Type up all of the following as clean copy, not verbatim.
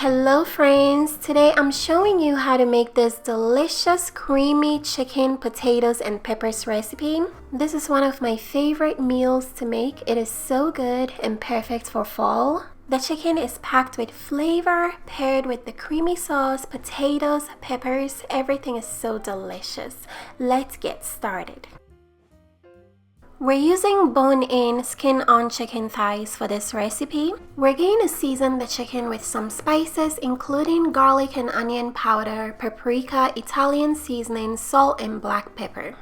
Hello friends, today I'm showing you how to make this delicious creamy chicken, potatoes, and peppers recipe. This is one of my favorite meals to make. It is so good and perfect for fall. The chicken is packed with flavor, paired with the creamy sauce, potatoes, peppers. Everything is so delicious. Let's get started. We're using bone-in, skin-on chicken thighs for this recipe. We're going to season the chicken with some spices, including garlic and onion powder, paprika, Italian seasoning, salt, and black pepper.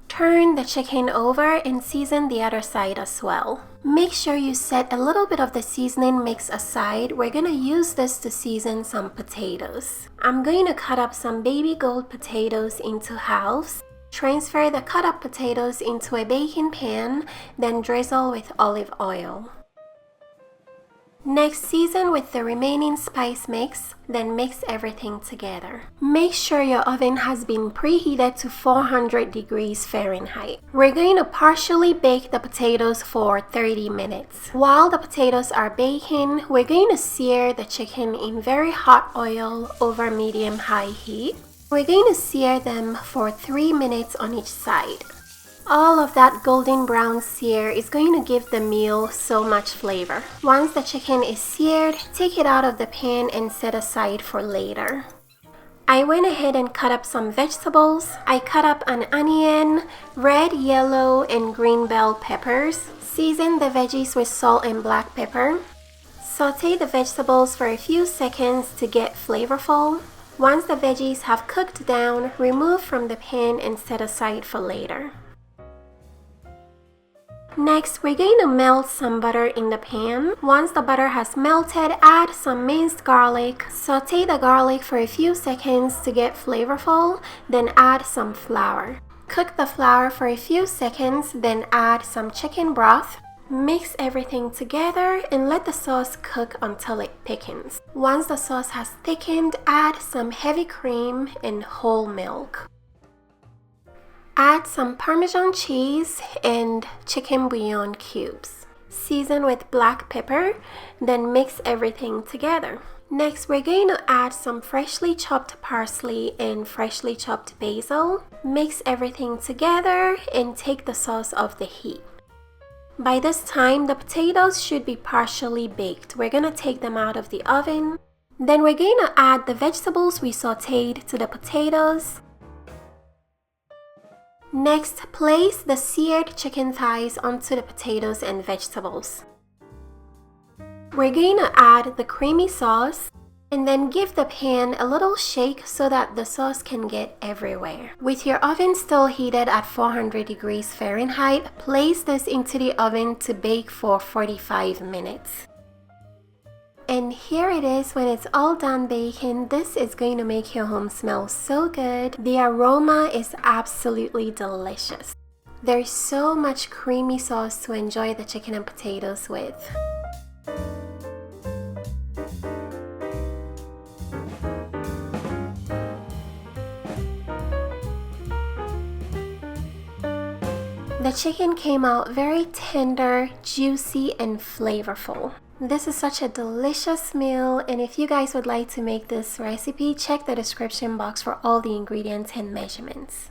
Turn the chicken over and season the other side as well. Make sure you set a little bit of the seasoning mix aside. We're going to use this to season some potatoes. I'm going to cut up some baby gold potatoes into halves. Transfer the cut up potatoes into a baking pan, then drizzle with olive oil. Next, season with the remaining spice mix, then mix everything together. Make sure your oven has been preheated to 400 degrees Fahrenheit. We're going to partially bake the potatoes for 30 minutes. While the potatoes are baking, we're going to sear the chicken in very hot oil over medium-high heat. We're going to sear them for 3 minutes on each side. All of that golden brown sear is going to give the meal so much flavor. Once the chicken is seared, take it out of the pan and set aside for later. I went ahead and cut up some vegetables. I cut up an onion, red, yellow, and green bell peppers. Season the veggies with salt and black pepper. Sauté the vegetables for a few seconds to get flavorful. Once the veggies have cooked down, remove from the pan and set aside for later. Next, we're going to melt some butter in the pan. Once the butter has melted, add some minced garlic. Sauté the garlic for a few seconds to get flavorful, then add some flour. Cook the flour for a few seconds, then add some chicken broth. Mix everything together and let the sauce cook until it thickens. Once the sauce has thickened, add some heavy cream and whole milk. Add some Parmesan cheese and chicken bouillon cubes. Season with black pepper, then mix everything together. Next, we're going to add some freshly chopped parsley and freshly chopped basil. Mix everything together and take the sauce off the heat. By this time, the potatoes should be partially baked. We're going to take them out of the oven. Then we're going to add the vegetables we sautéed to the potatoes. Next, place the seared chicken thighs onto the potatoes and vegetables. We're going to add the creamy sauce and then give the pan a little shake so that the sauce can get everywhere. With your oven still heated at 400 degrees Fahrenheit, place this into the oven to bake for 45 minutes. And here it is when it's all done baking. This is going to make your home smell so good. The aroma is absolutely delicious. There's so much creamy sauce to enjoy the chicken and potatoes with. The chicken came out very tender, juicy, and flavorful. This is such a delicious meal, and if you guys would like to make this recipe, check the description box for all the ingredients and measurements.